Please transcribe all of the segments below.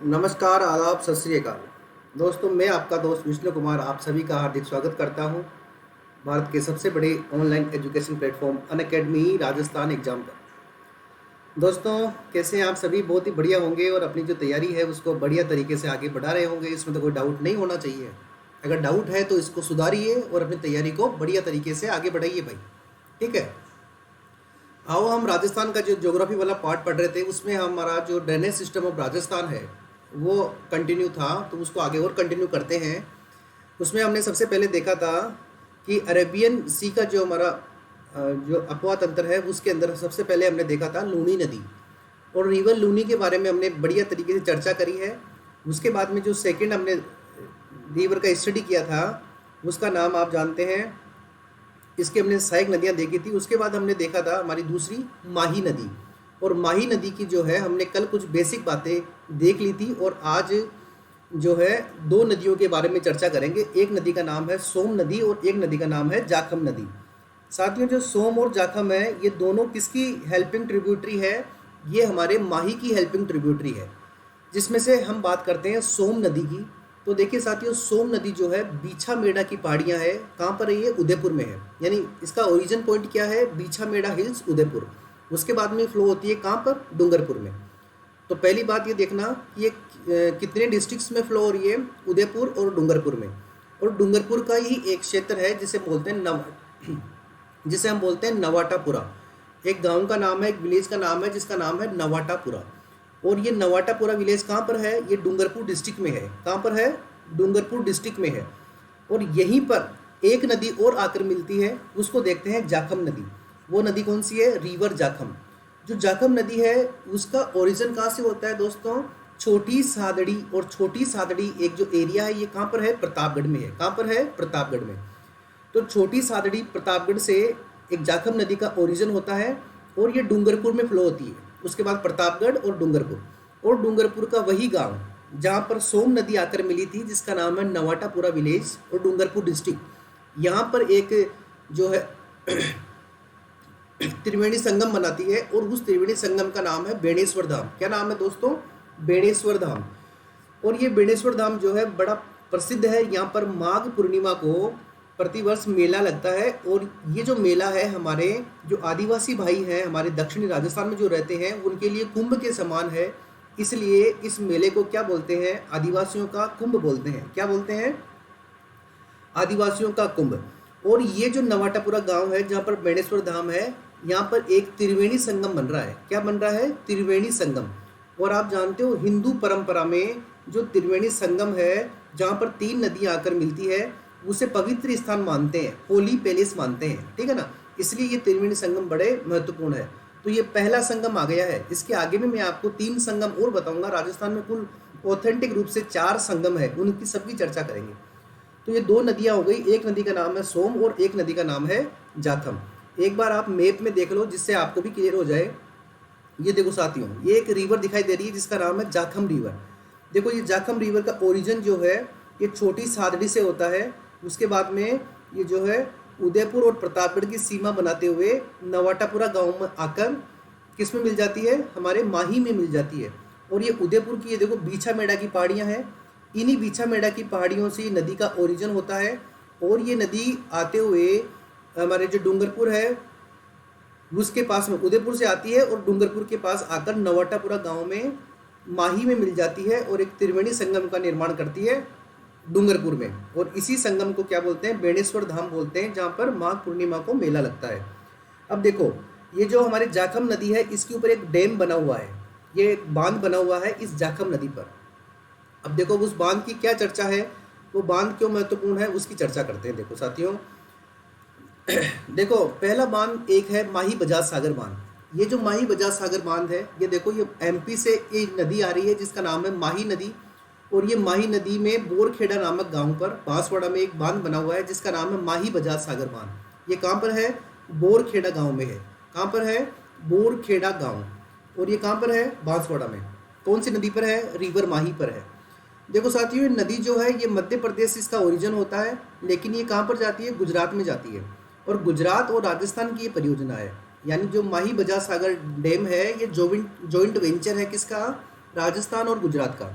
नमस्कार, आदाब, सत श्री अकाल। दोस्तों, मैं आपका दोस्त विष्णु कुमार आप सभी का हार्दिक स्वागत करता हूं भारत के सबसे बड़े online education platform Unacademy Rajasthan exam पर। दोस्तों, कैसे हैं आप सभी? बहुत ही बढ़िया होंगे और अपनी जो तैयारी है उसको बढ़िया तरीके से आगे बढ़ा रहे होंगे। इसमें तो कोई डाउट नहीं होना चाहिए। अगर डाउट है तो इसको सुधारिए और अपनी तैयारी को बढ़िया तरीके से आगे बढ़ाइए भाई। ठीक है, आओ हम राजस्थान का जो ज्योग्राफी वाला पार्ट पढ़ रहे थे उसमें हमारा जो ड्रेनेज सिस्टम ऑफ राजस्थान है वो कंटिन्यू था, तो उसको आगे और कंटिन्यू करते हैं। उसमें हमने सबसे पहले देखा था कि अरेबियन सी का जो हमारा जो अपवा तंत्र है उसके अंदर सबसे पहले हमने देखा था लूनी नदी, और रिवर लूनी के बारे में हमने बढ़िया तरीके से चर्चा करी है। उसके बाद में जो सेकंड हमने रिवर का स्टडी किया था उसका नाम आप जानते हैं, इसके हमने सहायक नदियाँ देखी थी। उसके बाद हमने देखा था हमारी दूसरी माही नदी, और माही नदी की जो है हमने कल कुछ बेसिक बातें देख ली थी, और आज जो है दो नदियों के बारे में चर्चा करेंगे। एक नदी का नाम है सोम नदी और एक नदी का नाम है जाखम नदी। साथियों, जो सोम और जाखम है ये दोनों किसकी हेल्पिंग ट्रिब्यूटरी है? ये हमारे माही की हेल्पिंग ट्रिब्यूटरी है, जिसमें से हम बात करते हैं सोम नदी की। तो देखिए साथियों, सोम नदी जो है बीछा मेड़ा की पहाड़ियाँ है। कहाँ पर है ये? उदयपुर में है। यानी इसका ओरिजिन पॉइंट क्या है? बीछा मेड़ा हिल्स, उदयपुर। उसके बाद में फ्लो होती है कहाँ पर? डूंगरपुर में। तो पहली बात ये देखना कि ये कितने डिस्ट्रिक्ट्स में फ्लो हो रही है? उदयपुर और डूंगरपुर में। और डूंगरपुर का ही एक क्षेत्र है जिसे बोलते हैं जिसे हम बोलते हैं नवाटापुरा। एक गांव का नाम है, एक विलेज का नाम है जिसका नाम है नवाटापुरा। और ये नवाटापुरा विलेज कहाँ पर है? ये डूंगरपुर डिस्ट्रिक्ट में है। कहाँ पर है? डूंगरपुर डिस्ट्रिक्ट में है। और यहीं पर एक नदी और आकर मिलती है, उसको देखते हैं जाखम नदी। वो नदी कौन सी है? रिवर जाखम। जो जाखम नदी है उसका ओरिजिन कहाँ से होता है दोस्तों? छोटी सादड़ी। और छोटी सादड़ी एक जो एरिया है ये कहाँ पर है? प्रतापगढ़ में है। कहाँ पर है? प्रतापगढ़ में। तो छोटी सादड़ी प्रतापगढ़ से एक जाखम नदी का ओरिजिन होता है, और ये डूंगरपुर में फ्लो होती है। उसके बाद प्रतापगढ़ और डूंगरपुर, और डूंगरपुर का वही गांव जहाँ पर सोम नदी आकर मिली थी जिसका नाम है नवाटापुरा विलेज और डूंगरपुर डिस्ट्रिक्ट। यहाँ पर एक जो है त्रिवेणी संगम बनाती है, और उस त्रिवेणी संगम का नाम है बेणेश्वर धाम। क्या नाम है दोस्तों? बेणेश्वर धाम। और ये बेणेश्वर धाम जो है बड़ा प्रसिद्ध है। यहाँ पर माघ पूर्णिमा को प्रतिवर्ष मेला लगता है, और ये जो मेला है हमारे जो आदिवासी भाई हैं हमारे दक्षिणी राजस्थान में जो रहते हैं उनके लिए कुंभ के समान है। इसलिए इस मेले को क्या बोलते हैं? आदिवासियों का कुंभ बोलते हैं। क्या बोलते हैं? आदिवासियों का कुंभ। और ये जो नवाटापुरा गांव है जहाँ पर बेणेश्वर धाम है, यहाँ पर एक त्रिवेणी संगम बन रहा है। क्या बन रहा है? त्रिवेणी संगम। और आप जानते हो हिंदू परंपरा में जो त्रिवेणी संगम है जहाँ पर तीन नदियाँ आकर मिलती है उसे पवित्र स्थान मानते हैं, होली पैलेस मानते हैं। ठीक है ना? इसलिए ये त्रिवेणी संगम बड़े महत्वपूर्ण है। तो ये पहला संगम आ गया है। इसके आगे में मैं आपको तीन संगम और बताऊंगा। राजस्थान में कुल ऑथेंटिक रूप से 4 संगम है, उनकी सबकी चर्चा करेंगे। तो ये दो नदियाँ हो गई, एक नदी का नाम है सोम और एक नदी का नाम है जाखम। एक बार आप मैप में देख लो जिससे आपको भी क्लियर हो जाए। ये देखो साथियों, ये एक रिवर दिखाई दे रही है जिसका नाम है जाखम रिवर। देखो ये जाखम रिवर का ओरिजिन जो है ये छोटी सादड़ी से होता है। उसके बाद में ये जो है उदयपुर और प्रतापगढ़ की सीमा बनाते हुए नवाटापुरा गांव में आकर किस में मिल जाती है? हमारे माही में मिल जाती है। और ये उदयपुर की ये देखो बीछा मेड़ा की पहाड़ियाँ हैं। इन्हीं बीछा मेड़ा की पहाड़ियों से नदी का ओरिजिन होता है, और ये नदी आते हुए हमारे जो डूंगरपुर है उसके पास में उदयपुर से आती है, और डूंगरपुर के पास आकर नवाटापुरा गांव में माही में मिल जाती है, और एक त्रिवेणी संगम का निर्माण करती है डूंगरपुर में। और इसी संगम को क्या बोलते हैं? बेणेश्वर धाम बोलते हैं, जहाँ पर माघ पूर्णिमा को मेला लगता है। अब देखो ये जो हमारी जाखम नदी है इसके ऊपर एक डैम बना हुआ है, ये एक बांध बना हुआ है इस जाखम नदी पर। अब देखो उस बांध की क्या चर्चा है, वो बांध क्यों महत्वपूर्ण है उसकी चर्चा करते हैं। देखो साथियों, देखो पहला बांध एक है माही बजाज सागर बांध। ये जो माही बजाज सागर बांध है ये देखो ये एमपी से ये नदी आ रही है जिसका नाम है माही नदी। और ये माही नदी में बोरखेड़ा नामक गांव पर बांसवाड़ा में एक बांध बना हुआ है जिसका नाम है माही बजाज सागर बांध। ये कहाँ पर है? बोरखेड़ा गांव में है। कहाँ पर है? बोरखेड़ा गांव। और ये कहाँ पर है? बांसवाड़ा में। कौन सी नदी पर है? रिवर माही पर है। देखो साथियों, ये नदी जो है ये मध्य प्रदेश से इसका ओरिजिन होता है, लेकिन ये कहाँ पर जाती है? गुजरात में जाती है। और गुजरात और राजस्थान की ये परियोजना है। यानी जो माही बजाज सागर डैम है ये जॉइंट वेंचर है किसका? राजस्थान और गुजरात का।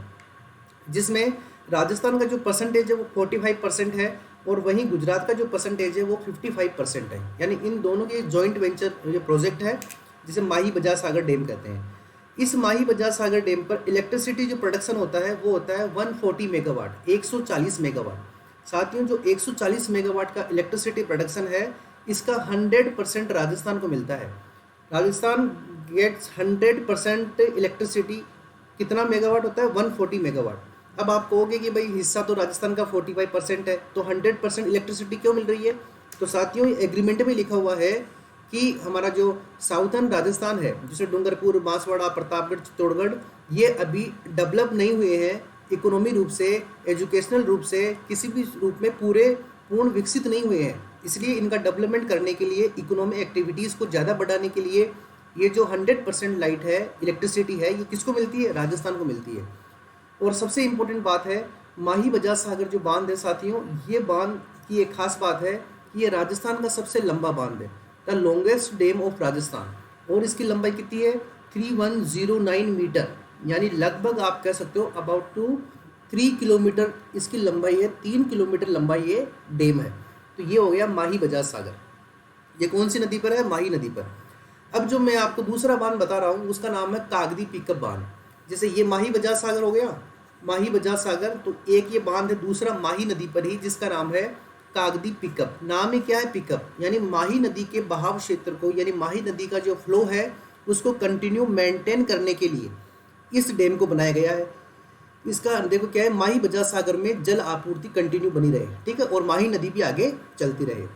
जिसमें राजस्थान का जो परसेंटेज है वो 45% है और वहीं गुजरात का जो परसेंटेज है वो 55% है। यानी इन दोनों के जॉइंट वेंचर जो प्रोजेक्ट है जिसे माही बजाज सागर डैम कहते हैं। इस माही बजाज सागर डैम पर इलेक्ट्रिसिटी जो प्रोडक्शन होता है वो होता है 140 मेगावाट, 140 मेगावाट। साथियों, जो 140 मेगावाट का इलेक्ट्रिसिटी प्रोडक्शन है इसका 100% राजस्थान को मिलता है। Rajasthan gets 100% electricity. कितना मेगावाट होता है? 140 मेगावाट। अब आप कहोगे कि भाई हिस्सा तो राजस्थान का 45% है, तो 100% इलेक्ट्रिसिटी क्यों मिल रही है? तो साथियों, एग्रीमेंट में लिखा हुआ है कि हमारा जो साउथर्न राजस्थान है, जैसे डूंगरपुर, बांसवाड़ा, प्रतापगढ़, चित्तौड़गढ़, ये अभी डेवलप नहीं हुए हैं इकोनॉमी रूप से, एजुकेशनल रूप से, किसी भी रूप में पूर्ण विकसित नहीं हुए हैं। इसलिए इनका डेवलपमेंट करने के लिए, इकोनॉमिक एक्टिविटीज़ को ज़्यादा बढ़ाने के लिए ये जो 100% लाइट है, इलेक्ट्रिसिटी है, ये किसको मिलती है? राजस्थान को मिलती है। और सबसे इम्पोर्टेंट बात है, माही बजाज सागर जो बांध है साथियों, ये बांध की एक खास बात है कि ये राजस्थान का सबसे लंबा बांध है, the longest dam of Rajasthan. और इसकी लंबाई कितनी है? 3109 मीटर, यानी लगभग आप कह सकते हो अबाउट टू 3 किलोमीटर इसकी लंबाई है। 3 किलोमीटर लंबाई ये डैम है। तो ये हो गया माही बजाज सागर। ये कौन सी नदी पर है? माही नदी पर। अब जो मैं आपको दूसरा बांध बता रहा हूँ उसका नाम है कागदी पिकअप बांध। जैसे ये माही बजाज सागर हो गया, माही बजाज सागर, तो एक ये बांध है दूसरा माही नदी पर ही जिसका नाम है कागदी पिकअप। नाम ही क्या है? पिकअप। यानी माही नदी के बहाव क्षेत्र को, यानी माही नदी का जो फ्लो है उसको कंटिन्यू मेंटेन करने के लिए इस डैम को बनाया गया है। इसका देखो क्या है, माही बजाज सागर में जल आपूर्ति कंटिन्यू बनी रहे, ठीक है, और माही नदी भी आगे चलती रहे।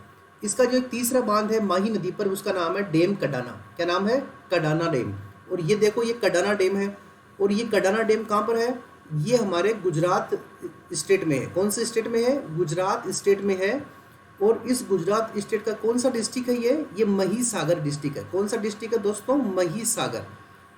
इसका जो एक तीसरा बांध है माही नदी पर, उसका नाम है डैम कडाना। क्या नाम है? कडाना डैम। और ये देखो, ये कडाना डैम है। और ये कडाना डैम कहाँ पर है? ये हमारे गुजरात स्टेट में है। कौन से स्टेट में है? गुजरात स्टेट में है। और इस गुजरात स्टेट का कौन सा डिस्ट्रिक्ट है? ये महिसागर डिस्ट्रिक्ट है। कौन सा डिस्ट्रिक्ट है दोस्तों? महिसागर।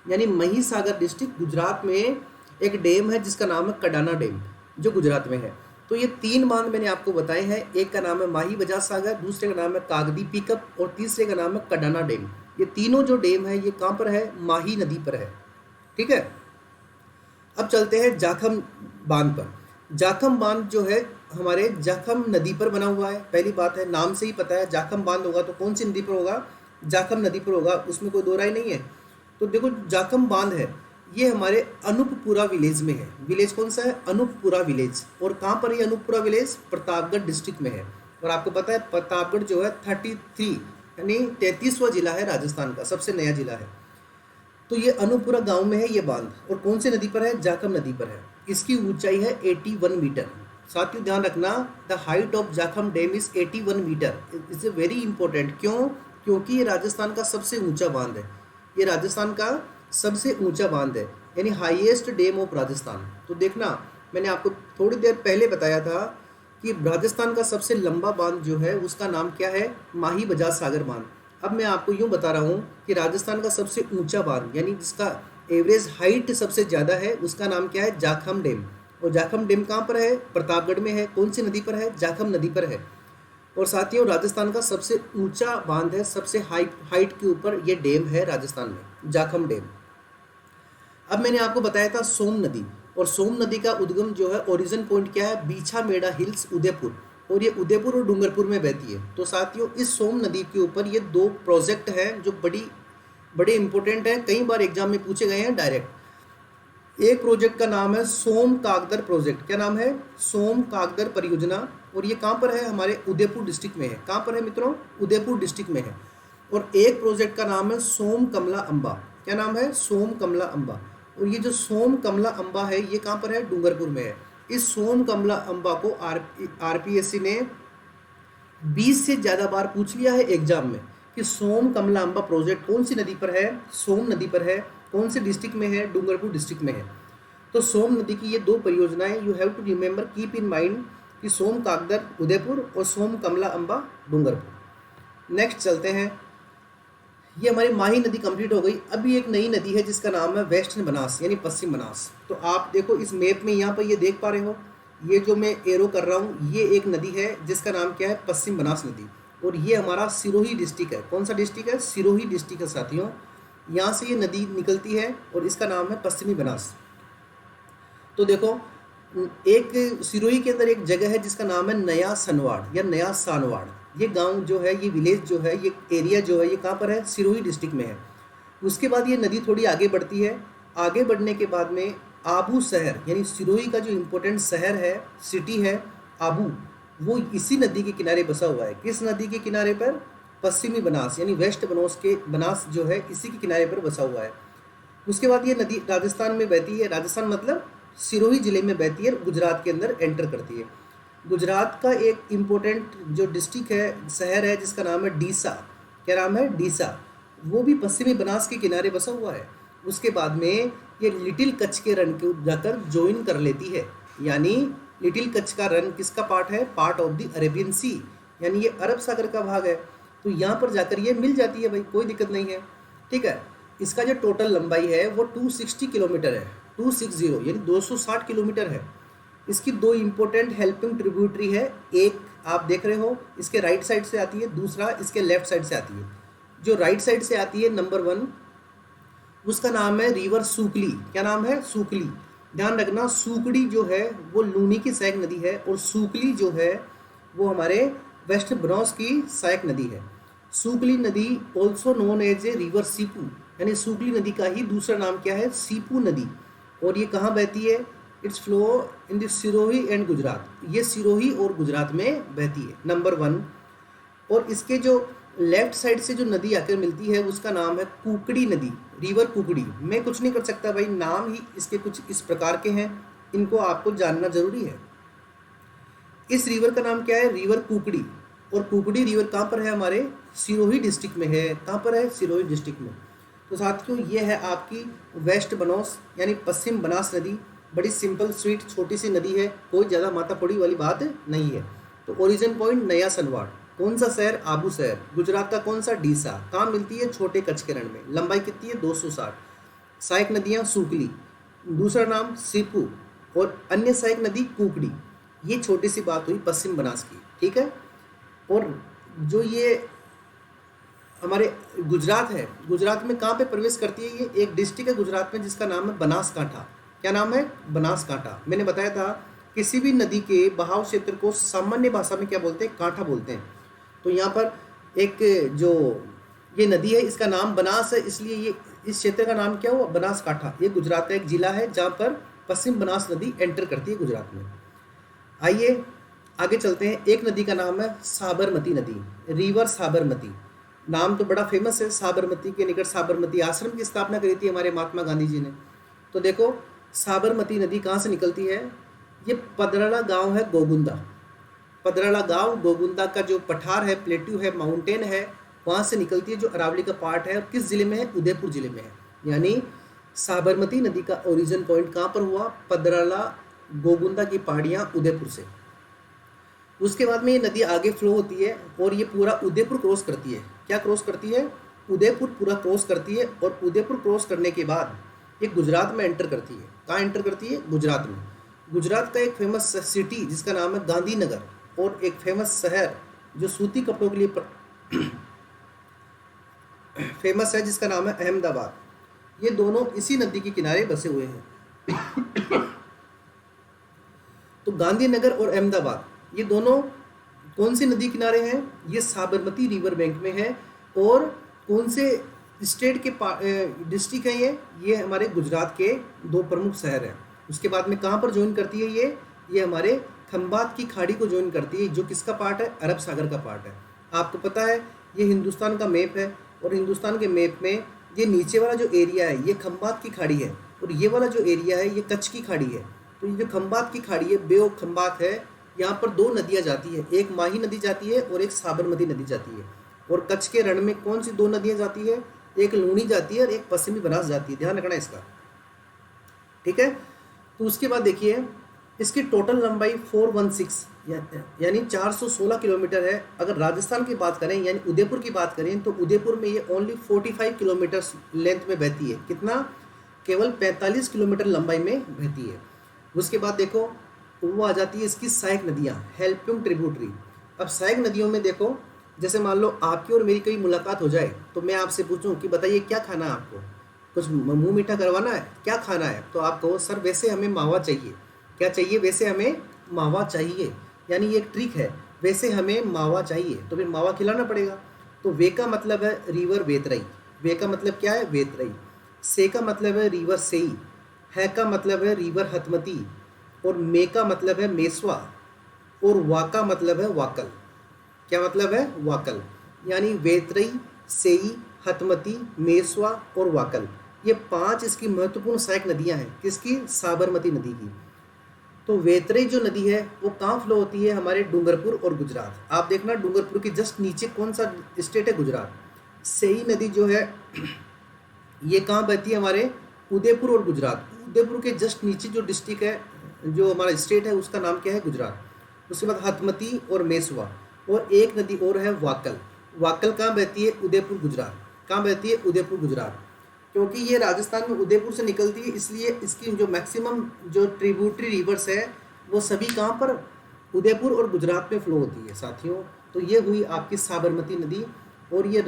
यानी महिसागर डिस्ट्रिक्ट गुजरात में एक डैम है जिसका नाम है कडाना डैम, जो गुजरात में है। तो ये 3 बांध मैंने आपको बताए हैं। एक का नाम है माही बजाज सागर, दूसरे का नाम है कागदी पिकअप और तीसरे का नाम है कडाना डैम। ये तीनों जो डैम है ये कहाँ पर है? माही नदी पर है, ठीक है। अब चलते हैं जाखम बांध पर। जाखम बांध जो है हमारे जाखम नदी पर बना हुआ है। पहली बात है, नाम से ही पता है जाखम बांध होगा तो कौन सी नदी पर होगा? जाखम नदी पर होगा, उसमें कोई दो राय नहीं है। तो देखो, जाखम बांध है ये हमारे अनूपपुरा विलेज में है। विलेज कौन सा है? अनूपपुरा विलेज। और कहाँ पर है अनूपपुरा विलेज? प्रतापगढ़ डिस्ट्रिक्ट में है। और आपको पता है प्रतापगढ़ जो है 33 यानी 33वां जिला है राजस्थान का, सबसे नया जिला है। तो ये अनूपपुरा गांव में है ये बांध। और कौन सी नदी पर है? जाखम नदी पर है। इसकी ऊंचाई है 81 मीटर। साथियों ध्यान रखना, the height of Jakham dam is 81 metre. It's very important. क्यों? क्योंकि ये राजस्थान का सबसे ऊंचा बांध है। ये राजस्थान का सबसे ऊंचा बांध है, यानी हाईएस्ट डैम ऑफ राजस्थान। तो देखना, मैंने आपको थोड़ी देर पहले बताया था कि राजस्थान का सबसे लंबा बांध जो है उसका नाम क्या है? माही बजाज सागर बांध। अब मैं आपको यूं बता रहा हूं कि राजस्थान का सबसे ऊंचा बांध, यानी जिसका एवरेज हाइट सबसे ज़्यादा है, उसका नाम क्या है? जाखम डैम। और जाखम डैम कहाँ पर है? प्रतापगढ़ में है। कौन सी नदी पर है? जाखम नदी पर है। और साथियों, राजस्थान का सबसे ऊंचा बांध है, सबसे हाइट के ऊपर ये डैम है राजस्थान में, जाखम डैम। अब मैंने आपको बताया था सोम नदी, और सोम नदी का उद्गम जो है, ओरिजिन पॉइंट क्या है? बीछा मेड़ा हिल्स, उदयपुर। और ये उदयपुर और डूंगरपुर में बहती है। तो साथियों, इस सोम नदी के ऊपर ये 2 प्रोजेक्ट हैं जो बड़े इंपॉर्टेंट हैं, कई बार एग्जाम में पूछे गए हैं डायरेक्ट। एक प्रोजेक्ट का नाम है सोम कागदर प्रोजेक्ट। क्या नाम है? सोम कागदर परियोजना। और ये कहाँ पर है? हमारे उदयपुर डिस्ट्रिक्ट में है। कहाँ पर है मित्रों? उदयपुर डिस्ट्रिक्ट में है। और एक प्रोजेक्ट का नाम है सोम कमला अम्बा। क्या नाम है? सोम कमला अम्बा। और ये जो सोम कमला अम्बा है ये कहाँ पर है? डूंगरपुर में है। इस सोम कमला अम्बा को आरपीएससी ने 20 से ज़्यादा बार पूछ लिया है एग्जाम में कि सोम कमला अम्बा प्रोजेक्ट कौन सी नदी पर है? सोम नदी पर है। कौन से डिस्ट्रिक्ट में है? डूंगरपुर डिस्ट्रिक्ट में है। तो सोम नदी की ये 2 परियोजनाएं, you have to remember, keep in mind, कि सोम कागदर उदयपुर और सोम कमला अम्बा डूंगरपुर। नेक्स्ट चलते हैं। ये हमारी माही नदी कंप्लीट हो गई। अभी एक नई नदी है जिसका नाम है वेस्टर्न बनास, यानी पश्चिम बनास। तो आप देखो इस मैप में, यहाँ पर ये देख पा रहे हो, ये जो मैं एरो कर रहा हूँ ये एक नदी है जिसका नाम क्या है? पश्चिम बनास नदी। और ये हमारा सिरोही डिस्ट्रिक्ट है। कौन सा डिस्ट्रिक्ट है? सिरोही डिस्ट्रिक्ट है साथियों। यहाँ से ये नदी निकलती है और इसका नाम है पश्चिमी बनास। तो देखो, एक सिरोही के अंदर एक जगह है जिसका नाम है नया सनवाड़ या नया सानवाड़। ये गांव जो है, ये विलेज जो है, ये एरिया जो है, ये कहाँ पर है? सिरोही डिस्ट्रिक्ट में है। उसके बाद ये नदी थोड़ी आगे बढ़ती है। आगे बढ़ने के बाद में आबू शहर, यानी सिरोही का जो इम्पोर्टेंट शहर है, सिटी है आबू, वो इसी नदी के किनारे बसा हुआ है। किस नदी के किनारे पर? पश्चिमी बनास, यानी वेस्ट बनास के बनास जो है इसी के किनारे पर बसा हुआ है। उसके बाद ये नदी राजस्थान में बहती है। राजस्थान मतलब सिरोही जिले में बहती है, गुजरात के अंदर एंटर करती है। गुजरात का एक इम्पोर्टेंट जो डिस्ट्रिक्ट है, शहर है, जिसका नाम है डीसा। क्या नाम है? डीसा। वो भी पश्चिमी बनास के किनारे बसा हुआ है। उसके बाद में ये लिटिल कच्छ के रण को जाकर ज्वाइन कर लेती है। यानी लिटिल कच्छ का रण किसका पार्ट है? पार्ट ऑफ द अरेबियन सी, यानी ये अरब सागर का भाग है। तो यहाँ पर जाकर ये मिल जाती है भाई, कोई दिक्कत नहीं है। ठीक है। इसका जो टोटल लंबाई है वो 260 किलोमीटर है, 260 यानी 260 किलोमीटर है। इसकी दो इम्पोर्टेंट हेल्पिंग ट्रिब्यूटरी है। एक आप देख रहे हो इसके राइट साइड से आती है, दूसरा इसके लेफ्ट साइड से आती है। जो राइट साइड से आती है नंबर 1, उसका नाम है रिवर सूकली। क्या नाम है? सूकली। ध्यान रखना, सूकड़ी जो है वो लूनी की सहायक नदी है और सूकली जो है वो हमारे वेस्ट बनास की सहायक नदी है। सूकली नदी also known as a river Sipu, यानी सूकली नदी का ही दूसरा नाम क्या है? सीपू नदी। और ये कहाँ बहती है? It's flow in the Sirohi and Gujarat. ये सिरोही और गुजरात में बहती है, नंबर 1। और इसके जो लेफ्ट साइड से जो नदी आकर मिलती है उसका नाम है कुकड़ी नदी, रिवर कुकड़ी। मैं कुछ नहीं कर सकता भाई, नाम ही इसके कुछ इस प्रकार के हैं, इनको आपको जानना जरूरी है। इस रिवर का नाम क्या है? रिवर कुकड़ी। और कुकड़ी रिवर कहाँ पर है? हमारे सिरोही डिस्ट्रिक्ट में है। कहाँ पर है? सिरोही डिस्ट्रिक्ट में। तो साथियों ये है आपकी वेस्ट बनास यानी पश्चिम बनास नदी। बड़ी सिंपल स्वीट छोटी सी नदी है, कोई ज़्यादा माथापड़ी वाली बात नहीं है। तो ओरिजिन पॉइंट नया सनवाड़। कौन सा शहर? आबू शहर। गुजरात का कौन सा? डीसा। कहाँ मिलती है? छोटे कच्छ के रण में। लंबाई कितनी है? 260। सहायक नदियाँ सूकली, दूसरा नाम सीपू, और अन्य सहायक नदी कुकड़ी। ये छोटी सी बात हुई पश्चिम बनास की। ठीक है। और जो ये हमारे गुजरात है, गुजरात में कहाँ पे प्रवेश करती है? ये एक डिस्ट्रिक्ट है गुजरात में जिसका नाम है बनासकांठा। क्या नाम है? बनासकांठा। मैंने बताया था किसी भी नदी के बहाव क्षेत्र को सामान्य भाषा में क्या बोलते हैं? कांठा बोलते हैं। तो यहाँ पर एक जो ये नदी है इसका नाम बनास है, इसलिए ये इस क्षेत्र का नाम क्या हुआ? बनासकांठा। ये गुजरात का एक जिला है जहाँ पर पश्चिम बनास नदी एंटर करती है गुजरात में। आइए आगे चलते हैं। एक नदी का नाम है साबरमती नदी, रिवर साबरमती। नाम तो बड़ा फेमस है। साबरमती के निकट साबरमती आश्रम की स्थापना करी थी हमारे महात्मा गांधी जी ने। तो देखो साबरमती नदी कहाँ से निकलती है? ये पदराला गांव है गोगुंदा। पदराला गांव गोगुंदा का जो पठार है, प्लेट्यू है, माउंटेन है, वहाँ से निकलती है, जो अरावली का पार्ट है। और किस जिले में है? उदयपुर जिले में है। यानी साबरमती नदी का ओरिजिन पॉइंट कहाँ पर हुआ? पदराला गोगुंदा की पहाड़ियाँ उदयपुर से। उसके बाद में ये नदी आगे फ्लो होती है और ये पूरा उदयपुर क्रॉस करती है। क्या क्रॉस करती है? उदयपुर पूरा क्रॉस करती है। और उदयपुर क्रॉस करने के बाद ये गुजरात में एंटर करती है। कहाँ एंटर करती है? गुजरात में। गुजरात का एक फेमस सिटी जिसका नाम है गांधीनगर, और एक फेमस शहर जो सूती कपड़ों के लिए फेमस है जिसका नाम है अहमदाबाद। ये दोनों इसी नदी के किनारे बसे हुए हैं। तो गांधीनगर और अहमदाबाद ये दोनों कौन सी नदी किनारे हैं? ये साबरमती रिवर बैंक में है। और कौन से स्टेट के डिस्ट्रिक्ट हैं ये हमारे गुजरात के दो प्रमुख शहर हैं। उसके बाद में कहाँ पर ज्वाइन करती है ये हमारे खंबात की खाड़ी को ज्वाइन करती है, जो किसका पार्ट है? अरब सागर का पार्ट है। आपको पता है ये हिंदुस्तान का मैप है, और हिंदुस्तान के मैप में ये नीचे वाला जो एरिया है ये खंबात की खाड़ी है, और ये वाला जो एरिया है ये कच्छ की खाड़ी है। तो ये जो खंबात की खाड़ी है, बे ऑफ खंबात है, यहाँ पर दो नदियाँ जाती है, एक माही नदी जाती है और एक साबरमती नदी जाती है। और कच्छ के रण में कौन सी दो नदियाँ जाती है? एक लूनी जाती है और एक पश्चिमी बनास जाती है। ध्यान रखना इसका। ठीक है। तो उसके बाद देखिए इसकी टोटल लंबाई 416 यानी 416 किलोमीटर है। अगर राजस्थान की बात करें यानी उदयपुर की बात करें तो उदयपुर में ये ओनली 45 किलोमीटर लेंथ में बहती है। कितना? केवल 45 किलोमीटर लंबाई में बहती है। उसके बाद देखो वो आ जाती है इसकी सहायक नदियाँ, हेल्पिंग ट्रिब्यूटरी। अब सहायक नदियों में देखो, जैसे मान लो आपकी और मेरी कहीं मुलाकात हो जाए तो मैं आपसे पूछूं कि बताइए क्या खाना है आपको, कुछ मुंह मीठा करवाना है, क्या खाना है, तो आप कहो सर वैसे हमें मावा चाहिए। क्या चाहिए? वैसे हमें मावा चाहिए, यानी ये एक ट्रिक है, वैसे हमें मावा चाहिए, तो फिर मावा खिलाना पड़ेगा। तो वे का मतलब है रिवर वेतरई, वे का मतलब क्या है? वेतरई। से का मतलब है रिवर सेई, है का मतलब है रिवर हतमती, और मे का मतलब है मेसवा, और वा का मतलब है वाकल। क्या मतलब है? वाकल। यानी वेतरई, सेई, हतमती, मेसवा और वाकल, ये 5 इसकी महत्वपूर्ण सहायक नदियां हैं। किसकी? साबरमती नदी की। तो वेतरई जो नदी है वो कहाँ फ्लो होती है? हमारे डूंगरपुर और गुजरात। आप देखना डूंगरपुर के जस्ट नीचे कौन सा स्टेट है? गुजरात। सेई नदी जो है ये कहाँ बहती है? हमारे उदयपुर और गुजरात। उदयपुर के जस्ट नीचे जो डिस्ट्रिक्ट है, जो हमारा स्टेट है, उसका नाम क्या है? गुजरात। उसके बाद हथमती और मेसवा, और एक नदी और है वाकल। वाकल कहाँ बहती है? उदयपुर गुजरात। कहाँ बहती है? उदयपुर गुजरात। क्योंकि ये राजस्थान में उदयपुर से निकलती है, इसलिए इसकी जो मैक्सिमम जो ट्रिब्यूटरी रिवर्स है वो सभी कहाँ पर? उदयपुर और गुजरात में फ्लो होती है साथियों। तो ये हुई आपकी साबरमती नदी, और ये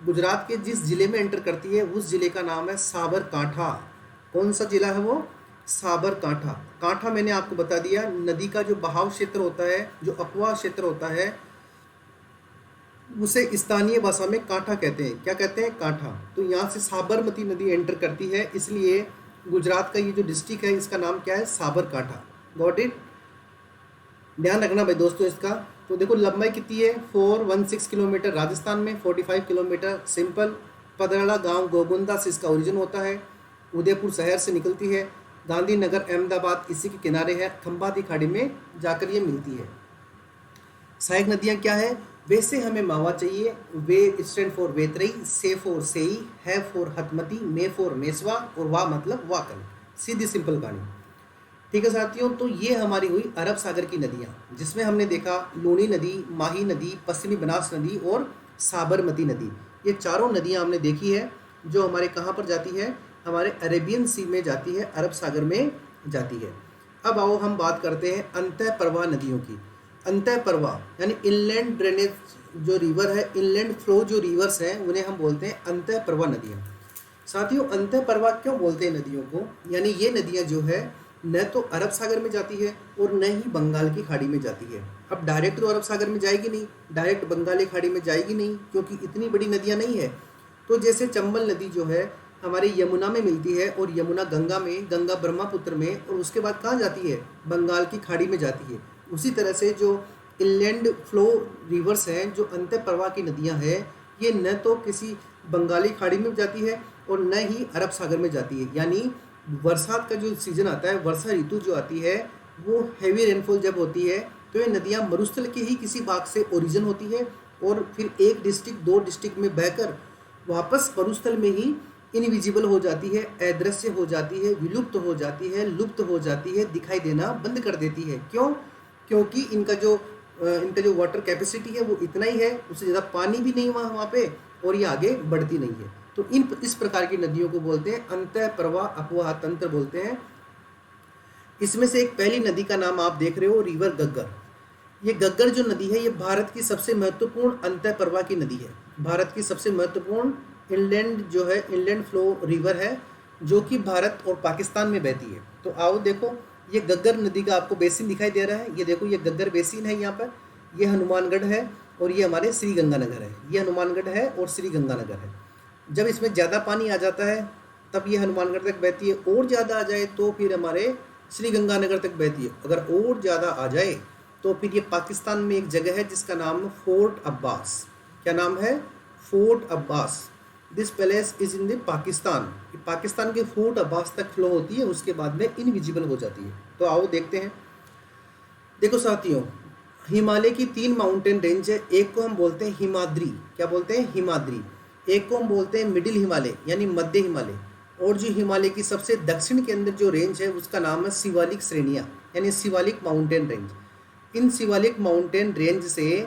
गुजरात के जिस जिले में एंटर करती है उस जिले का नाम है साबरकांठा। कौन सा जिला है वो? साबरकांठा। कांठा मैंने आपको बता दिया, नदी का जो बहाव क्षेत्र होता है, जो अपवाह क्षेत्र होता है, उसे स्थानीय भाषा में कांठा कहते हैं। क्या कहते हैं? कांठा। तो यहाँ से साबरमती नदी एंटर करती है, इसलिए गुजरात का ये जो डिस्ट्रिक्ट है इसका नाम क्या है? साबरकांठा। Got it? ध्यान रखना भाई दोस्तों इसका। तो देखो लंबाई कितनी है? 416 किलोमीटर राजस्थान में, 45 किलोमीटर सिंपल। पदराला गांव गोगुंदा से इसका ओरिजिन होता है, उदयपुर शहर से निकलती है, गांधीनगर अहमदाबाद इसी के किनारे है, खंबाती खाड़ी में जाकर ये मिलती है। सहायक नदियाँ क्या है? वैसे हमें मावा चाहिए, वे स्टैंड फॉर वेतरई, से फॉर सेई, है फॉर हतमती, मे फॉर मेसवा, और वा मतलब वाकल। सीधी सिंपल कहानी। ठीक है साथियों, तो ये हमारी हुई अरब सागर की नदियाँ, जिसमें हमने देखा लूनी नदी, माही नदी, पश्चिमी बनास नदी और साबरमती नदी। ये चारों नदियाँ हमने देखी है, जो हमारे कहाँ पर जाती है? हमारे अरेबियन सी में जाती है, अरब सागर में जाती है। अब आओ हम बात करते हैं अंतः प्रवाह नदियों की। अंतः प्रवाह यानी इनलैंड ड्रेनेज जो रिवर है, इनलैंड फ्लो जो रिवर्स हैं, उन्हें हम बोलते हैं अंतः प्रवाह नदियाँ। साथियों अंतः प्रवाह क्यों बोलते हैं नदियों को? यानी ये नदियाँ जो है न तो अरब सागर में जाती है और न ही बंगाल की खाड़ी में जाती है। अब डायरेक्ट तो अरब सागर में जाएगी नहीं, डायरेक्ट बंगाली खाड़ी में जाएगी नहीं, क्योंकि इतनी बड़ी नदियाँ नहीं है। तो जैसे चंबल नदी जो है हमारी यमुना में मिलती है, और यमुना गंगा में, गंगा ब्रह्मपुत्र में, और उसके बाद कहाँ जाती है? बंगाल की खाड़ी में जाती है। उसी तरह से जो इनलैंड फ्लो रिवर्स हैं, जो अंतः प्रवाह की नदियाँ हैं, ये न तो किसी बंगाली खाड़ी में जाती है और न ही अरब सागर में जाती है। यानी बरसात का जो सीज़न आता है, वर्षा ऋतु जो आती है, वो हैवी रेनफॉल जब होती है, तो ये नदियाँ मरुस्थल के ही किसी भाग से ओरिजिन होती है, और फिर एक डिस्ट्रिक्ट, दो डिस्ट्रिक्ट में बहकर वापस मरुस्थल में ही इनविजिबल हो जाती है, अदृश्य हो जाती है, विलुप्त हो जाती है, लुप्त हो जाती है, दिखाई देना बंद कर देती है। क्यों? क्योंकि इनका जो वाटर कैपेसिटी है वो इतना ही है, उससे ज़्यादा पानी भी नहीं वहाँ पे, और ये आगे बढ़ती नहीं है। तो इस प्रकार की नदियों को बोलते हैं अंतः प्रवाह अपवाह तंत्र बोलते हैं। इसमें से एक पहली नदी का नाम आप देख रहे हो, रिवर गग्गर। ये गग्गर जो नदी है, ये भारत की सबसे महत्वपूर्ण अंतः प्रवाह की नदी है। भारत की सबसे महत्वपूर्ण इनलैंड जो है, इनलैंड फ्लो रिवर है, जो कि भारत और पाकिस्तान में बहती है। तो आओ देखो, ये गग्गर नदी का आपको बेसिन दिखाई दे रहा है, ये देखो ये गग्गर बेसिन है। यहाँ पर ये हनुमानगढ़ है और ये हमारे श्री गंगानगर है। ये हनुमानगढ़ है और श्री गंगानगर है। जब इसमें ज़्यादा पानी आ जाता है तब ये हनुमानगढ़ तक बहती है, और ज़्यादा आ जाए तो फिर हमारे श्री गंगानगर तक बहती है। अगर और ज़्यादा आ जाए तो फिर ये पाकिस्तान में एक जगह है जिसका नाम है फोर्ट अब्बास। क्या नाम है? Fort Abbas. This palace is in the Pakistan. Pakistan के फोर्ट अब्बास तक फ्लो होती है, उसके बाद में इनविजिबल हो जाती है। तो आओ देखते हैं। देखो साथियों, हिमालय की 3 माउंटेन रेंज है। एक को हम बोलते हैं हिमाद्री। क्या बोलते हैं? हिमाद्री। एक को हम बोलते हैं मिडिल हिमालय यानी मध्य हिमालय, और जो हिमालय की सबसे दक्षिण के अंदर जो रेंज है उसका नाम है शिवालिक श्रेणियाँ यानी शिवालिक माउंटेन रेंज। इन शिवालिक माउंटेन रेंज से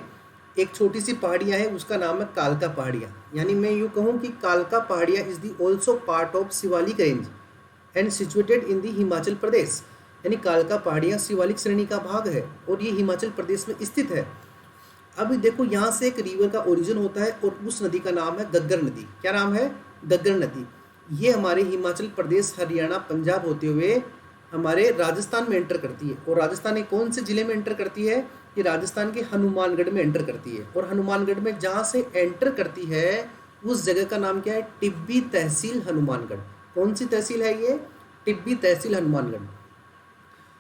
एक छोटी सी पहाड़ियाँ है, उसका नाम है कालका पहाड़ियाँ। यानी मैं यूँ कहूँ कि कालका पहाड़ियाँ is the also part of Shivalik range and situated in दी हिमाचल प्रदेश। यानी कालका पहाड़ियाँ शिवालिक श्रेणी का भाग है और ये हिमाचल प्रदेश में स्थित है। अब देखो यहाँ से एक रिवर का ओरिजिन होता है और उस नदी का नाम है गग्गर नदी। क्या नाम है? गग्गर नदी। ये हमारे हिमाचल प्रदेश, हरियाणा, पंजाब होते हुए हमारे राजस्थान में एंटर करती है। और राजस्थान के कौन से ज़िले में एंटर करती है? ये राजस्थान के हनुमानगढ़ में एंटर करती है। और हनुमानगढ़ में जहाँ से एंटर करती है उस जगह का नाम क्या है? टिब्बी तहसील हनुमानगढ़। कौन सी तहसील है ये? टिब्बी तहसील हनुमानगढ़।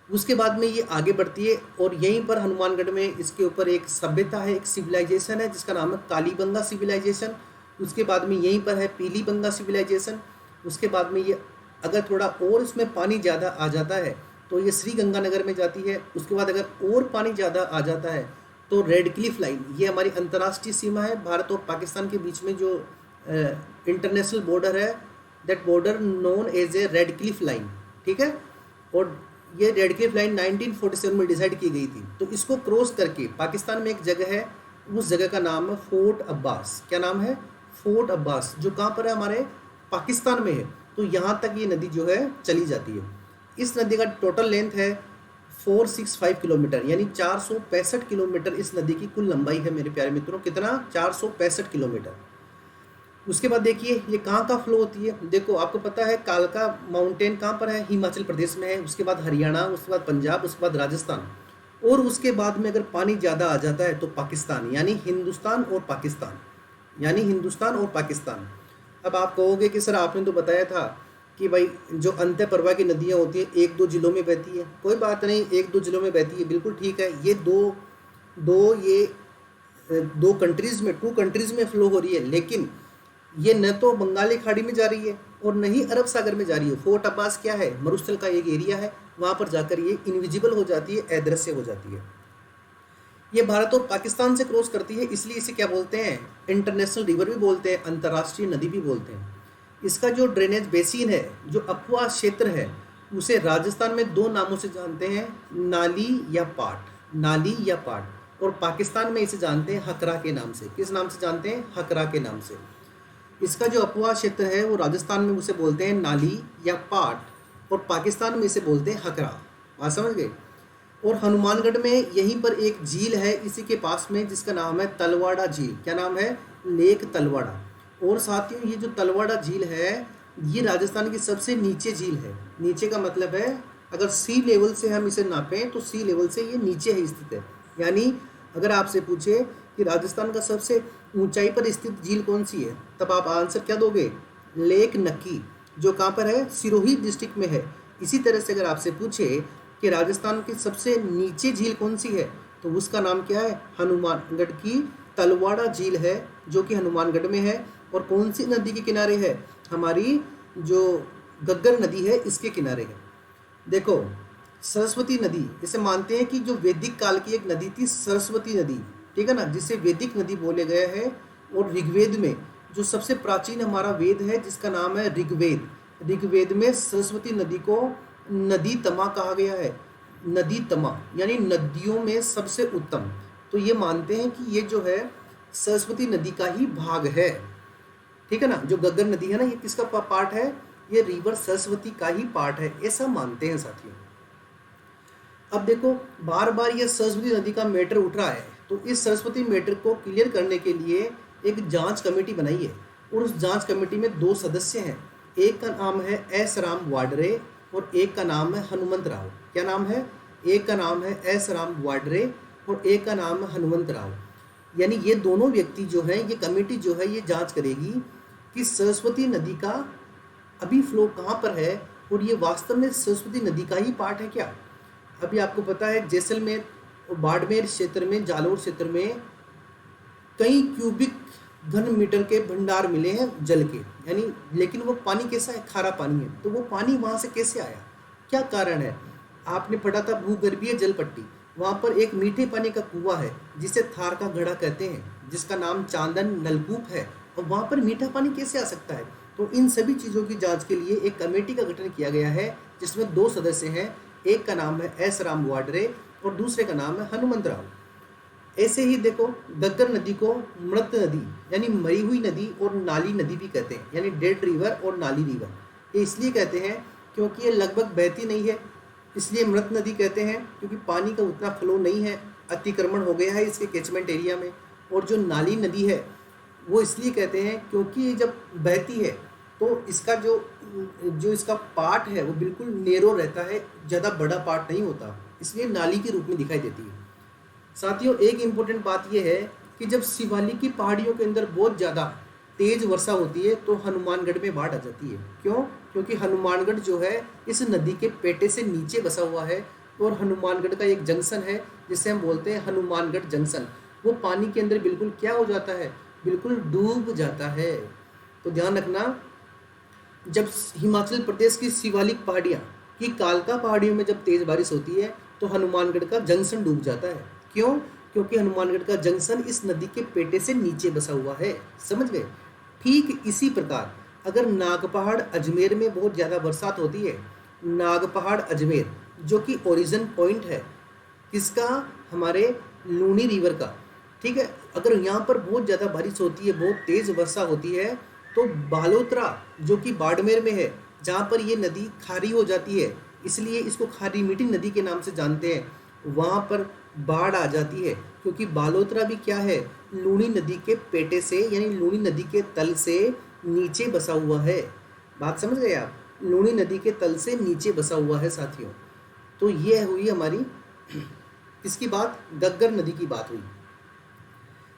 उसके बाद में ये आगे बढ़ती है और यहीं पर हनुमानगढ़ में इसके ऊपर एक सभ्यता है, एक सिविलाइजेशन है जिसका नाम है कालीबंगा सिविलाइजेशन। उसके बाद में यहीं पर है पीलीबंगा सिविलाइजेशन। उसके बाद में ये अगर थोड़ा और इसमें पानी ज़्यादा आ जाता है तो ये श्री गंगानगर में जाती है। उसके बाद अगर और पानी ज़्यादा आ जाता है तो रेड क्लिफ लाइन, ये हमारी अंतर्राष्ट्रीय सीमा है भारत और पाकिस्तान के बीच में जो इंटरनेशनल बॉर्डर है, that border known as a Radcliffe line. ठीक है, और ये रेड क्लिफ लाइन 1947 में डिसाइड की गई थी। तो इसको क्रॉस करके पाकिस्तान में एक जगह है, उस जगह का नाम है फोर्ट अब्बास। क्या नाम है? फोर्ट अब्बास, जो कहाँ पर है? हमारे पाकिस्तान में है। तो यहाँ तक ये नदी जो है चली जाती है। इस नदी का टोटल लेंथ है 465 किलोमीटर, यानी 465 किलोमीटर इस नदी की कुल लंबाई है मेरे प्यारे मित्रों। कितना? 465 किलोमीटर। उसके बाद देखिए ये कहाँ का फ्लो होती है। देखो आपको पता है कालका माउंटेन कहाँ पर है? हिमाचल प्रदेश में है। उसके बाद हरियाणा, उसके बाद पंजाब, उसके बाद राजस्थान, और उसके बाद में अगर पानी ज़्यादा आ जाता है तो पाकिस्तान, यानी हिंदुस्तान और पाकिस्तान, यानी हिंदुस्तान और पाकिस्तान। अब आप कहोगे कि सर आपने तो बताया था कि भाई जो अंत्य प्रवाह की नदियाँ होती हैं एक दो जिलों में बहती है। कोई बात नहीं, एक दो जिलों में बहती है, बिल्कुल ठीक है। ये दो कंट्रीज़ में, 2 कंट्रीज़ में फ्लो हो रही है, लेकिन ये न तो बंगाली खाड़ी में जा रही है और न ही अरब सागर में जा रही है। फोर्ट अब्बास क्या है? मरुस्थल का एक एरिया है, वहाँ पर जाकर ये इनविजिबल हो जाती है, अदृश्य हो जाती है। ये भारत और पाकिस्तान से क्रॉस करती है, इसलिए इसे क्या बोलते हैं? इंटरनेशनल रिवर भी बोलते हैं, अंतर्राष्ट्रीय नदी भी बोलते हैं। इसका जो ड्रेनेज बेसिन है, जो अफवाह क्षेत्र है, उसे राजस्थान में 2 नामों से जानते हैं, नाली या पाट। नाली या पाट। और पाकिस्तान में इसे जानते हैं हकरा के नाम से। किस नाम से जानते हैं? हकरा के नाम से। इसका जो अपवा क्षेत्र है वो राजस्थान में उसे बोलते हैं नाली या पाट, और पाकिस्तान में इसे बोलते हैं हकरा। बात समझ गए? और हनुमानगढ़ में यहीं पर एक झील है इसी के पास में, जिसका नाम है तलवाड़ा झील। क्या नाम है? लेक तलवाड़ा। और साथियों ये जो तलवाड़ा झील है ये राजस्थान की सबसे नीचे झील है। नीचे का मतलब है अगर सी लेवल से हम इसे नापें तो सी लेवल से ये नीचे ही स्थित है। यानी अगर आपसे पूछे कि राजस्थान का सबसे ऊंचाई पर स्थित झील कौन सी है, तब आप आंसर क्या दोगे? लेक नक्की, जो कहाँ पर है? सिरोही डिस्ट्रिक्ट में है। इसी तरह से अगर आपसे पूछे कि राजस्थान की सबसे नीचे झील कौन सी है, तो उसका नाम क्या है? हनुमानगढ़ की तलवाड़ा झील है, जो कि हनुमानगढ़ में है। और कौन सी नदी के किनारे है? हमारी जो गग्गर नदी है इसके किनारे है। देखो सरस्वती नदी, इसे मानते हैं कि जो वैदिक काल की एक नदी थी सरस्वती नदी, ठीक है ना, जिसे वैदिक नदी बोले गए हैं। और ऋग्वेद में जो सबसे प्राचीन हमारा वेद है जिसका नाम है ऋग्वेद, ऋग्वेद में सरस्वती नदी को नदी तमा कहा गया है। नदी तमा यानी नदियों में सबसे उत्तम। तो ये मानते हैं कि ये जो है सरस्वती नदी का ही भाग है, ठीक है ना। जो गग्गर नदी है ना, ये किसका पार्ट है? ये रिवर सरस्वती का ही पार्ट है, ऐसा मानते हैं साथियों। अब देखो बार बार ये सरस्वती नदी का मैटर उठ रहा है, तो इस सरस्वती मैटर को क्लियर करने के लिए एक जांच कमेटी बनाई है। और उस जांच कमेटी में 2 सदस्य हैं। एक का नाम है एस राम वाडरे और एक का नाम है हनुमंत राव। क्या नाम है? एक का नाम है एस राम वाडरे और एक का नाम है हनुमंत राव। यानी ये दोनों व्यक्ति जो हैं, ये कमेटी जो है ये जांच करेगी कि सरस्वती नदी का अभी फ्लो कहाँ पर है और ये वास्तव में सरस्वती नदी का ही पार्ट है क्या। अभी आपको पता है जैसलमेर और बाड़मेर क्षेत्र में, जालोर क्षेत्र में कई क्यूबिक घन मीटर के भंडार मिले हैं जल के, यानी लेकिन वो पानी कैसा है? खारा पानी है। तो वो पानी वहाँ से कैसे आया? क्या कारण है? आपने पढ़ा था भूगर्भीय जल पट्टी, वहाँ पर एक मीठे पानी का कुआं है जिसे थार का घड़ा कहते हैं, जिसका नाम चांदन नलकूप है। और वहाँ पर मीठा पानी कैसे आ सकता है? तो इन सभी चीज़ों की जांच के लिए एक कमेटी का गठन किया गया है जिसमें 2 सदस्य हैं। एक का नाम है एस राम वाडरे और दूसरे का नाम है हनुमंत राव। ऐसे ही देखो गग्गर नदी को मृत नदी यानी मरी हुई नदी और नाली नदी भी कहते हैं, यानी डेड रिवर और नाली रिवर। ये इसलिए कहते हैं क्योंकि ये लगभग बहती नहीं है, इसलिए मृत नदी कहते हैं, क्योंकि पानी का उतना फ्लो नहीं है, अतिक्रमण हो गया है इसके कैचमेंट एरिया में। और जो नाली नदी है वो इसलिए कहते हैं क्योंकि ये जब बहती है तो इसका जो जो इसका पार्ट है वो बिल्कुल नेरो रहता है, ज़्यादा बड़ा पार्ट नहीं होता, इसलिए नाली के रूप में दिखाई देती है। साथियों एक इम्पोर्टेंट बात यह है कि जब शिवालिक की पहाड़ियों के अंदर बहुत ज़्यादा तेज वर्षा होती है तो हनुमानगढ़ में बाढ़ आ जाती है। क्यों? क्योंकि हनुमानगढ़ जो है इस नदी के पेटे से नीचे बसा हुआ है और हनुमानगढ़ का एक जंक्शन है जिसे हम बोलते हैं हनुमानगढ़ जंक्शन, वो पानी के अंदर बिल्कुल क्या हो जाता है, बिल्कुल डूब जाता है। तो ध्यान रखना, जब हिमाचल प्रदेश की शिवालिक पहाड़ियाँ की कालका पहाड़ियों में जब तेज बारिश होती है तो हनुमानगढ़ का जंक्शन डूब जाता है। क्यों? क्योंकि हनुमानगढ़ का जंक्शन इस नदी के पेटे से नीचे बसा हुआ है। समझ गए? ठीक इसी प्रकार अगर नागपहाड़ अजमेर में बहुत ज़्यादा बरसात होती है, नागपहाड़ अजमेर जो कि ओरिजिन पॉइंट है किसका, हमारे लूनी रिवर का, ठीक है, अगर यहाँ पर बहुत ज़्यादा बारिश होती है, बहुत तेज़ वर्षा होती है, तो बालोतरा जो कि बाड़मेर में है, जहाँ पर ये नदी खारी हो जाती है, इसलिए इसको खारी मीठी नदी के नाम से जानते हैं, वहाँ पर बाढ़ आ जाती है। क्योंकि बालोतरा भी क्या है, लूनी नदी के पेटे से यानी लूनी नदी के तल से नीचे बसा हुआ है। बात समझ गए आप? लूनी नदी के तल से नीचे बसा हुआ है साथियों। तो ये हुई हमारी किसकी बात, गग्गर नदी की बात हुई।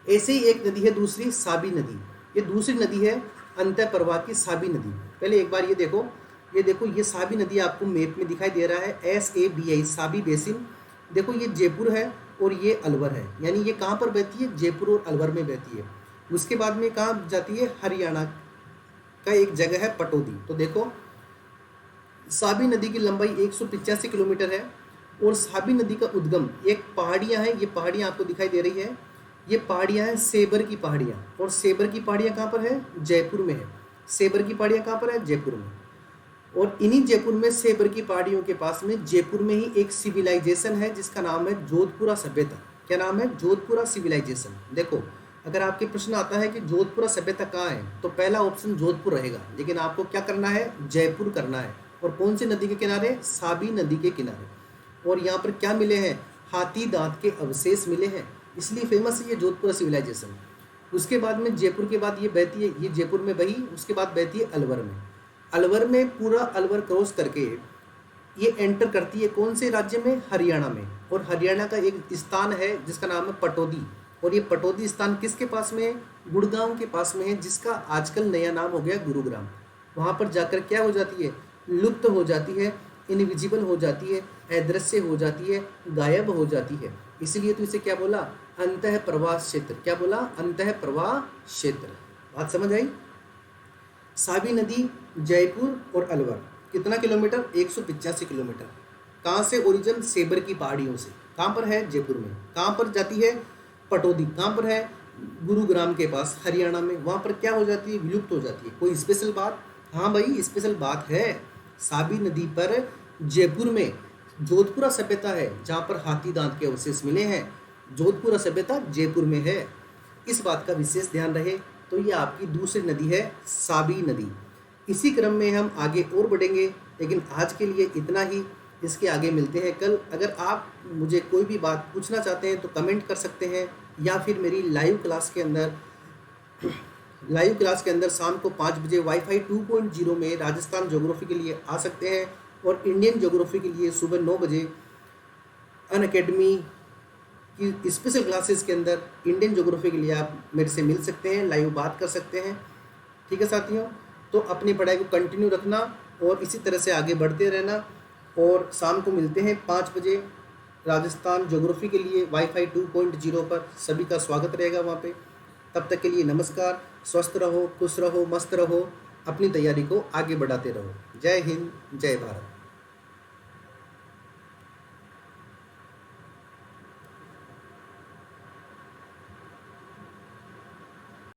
ऐसे ही एक नदी है दूसरी, साबी नदी। ये दूसरी नदी है अंतः प्रवाह की साबी नदी। पहले एक बार ये देखो, ये साबी नदी आपको मैप में दिखाई दे रहा है, SABI साबी बेसिन। देखो ये जयपुर है और ये अलवर है, यानी ये कहाँ पर बहती है, जयपुर और अलवर में बहती है। उसके बाद में कहाँ जाती है, हरियाणा का एक जगह है पटौदी। तो देखो साबी नदी की लंबाई 185 किलोमीटर है और साबी नदी का उद्गम एक पहाड़ियाँ हैं, ये पहाड़ियाँ आपको दिखाई दे रही है, ये पहाड़ियाँ हैं सेबर की पहाड़ियाँ। और सेबर की पहाड़ियाँ कहाँ पर है, जयपुर में है। सेबर की पहाड़ियाँ कहाँ पर है, जयपुर में। और इन्हीं जयपुर में सेबर की पहाड़ियों के पास में जयपुर में ही एक सिविलाइजेशन है जिसका नाम है जोधपुरा सभ्यता। क्या नाम है, जोधपुरा सिविलाइजेशन। देखो अगर आपके प्रश्न आता है कि जोधपुरा सभ्यता कहाँ है, तो पहला ऑप्शन जोधपुर रहेगा, लेकिन आपको क्या करना है, जयपुर करना है। और कौन सी नदी के किनारे, साबी नदी के किनारे। और यहाँ पर क्या मिले हैं, हाथी दांत के अवशेष मिले हैं, इसलिए फेमस है ये जोधपुरा सिविलाइजेशन। उसके बाद में जयपुर के बाद ये बहती है, ये जयपुर में बही, उसके बाद बहती है अलवर में। अलवर में पूरा अलवर क्रॉस करके ये एंटर करती है कौन से राज्य में, हरियाणा में। और हरियाणा का एक स्थान है जिसका नाम है पटौदी। और ये पटौदी स्थान किसके पास में है, गुड़गांव के पास में है, जिसका आजकल नया नाम हो गया गुरुग्राम। वहाँ पर जाकर क्या हो जाती है, लुप्त हो जाती है, इनविजिबल हो जाती है, अदृश्य हो जाती है, गायब हो जाती है। इसलिए तो इसे क्या बोला, अंतः प्रवाह क्षेत्र। क्या बोला, अंतः प्रवाह क्षेत्र। बात समझ आई? साबी नदी जयपुर और अलवर कितना किलोमीटर, 185 किलोमीटर। कहाँ से ओरिजिन, सेबर की पहाड़ियों से। कहाँ पर है, जयपुर में। कहाँ पर जाती है, पटौदी। कहाँ पर है, गुरुग्राम के पास, हरियाणा में। वहाँ पर क्या हो जाती है, विलुप्त हो जाती है। कोई स्पेशल बात? हाँ भाई स्पेशल बात है। साबी नदी पर जयपुर में जोधपुरा सभ्यता है जहाँ पर हाथी दांत के अवशेष मिले हैं। जोधपुरा सभ्यता जयपुर में है, इस बात का विशेष ध्यान रहे। तो ये आपकी दूसरी नदी है, साबी नदी। इसी क्रम में हम आगे और बढ़ेंगे, लेकिन आज के लिए इतना ही। इसके आगे मिलते हैं कल। अगर आप मुझे कोई भी बात पूछना चाहते हैं तो कमेंट कर सकते हैं, या फिर मेरी लाइव क्लास के अंदर शाम को 5 बजे वाईफाई 2.0 में राजस्थान ज्योग्राफी के लिए आ सकते हैं। और इंडियन ज्योग्राफी के लिए सुबह 9 बजे अनअकैडमी की स्पेशल क्लासेस के अंदर इंडियन ज्योग्राफी के लिए आप मेरे से मिल सकते हैं, लाइव बात कर सकते हैं। ठीक है साथियों, तो अपनी पढ़ाई को कंटिन्यू रखना और इसी तरह से आगे बढ़ते रहना। और शाम को मिलते हैं 5 बजे राजस्थान ज्योग्राफी के लिए वाईफाई 2.0 पर। सभी का स्वागत रहेगा वहाँ पे। तब तक के लिए नमस्कार, स्वस्थ रहो, खुश रहो, मस्त रहो, अपनी तैयारी को आगे बढ़ाते रहो। जय हिंद, जय भारत।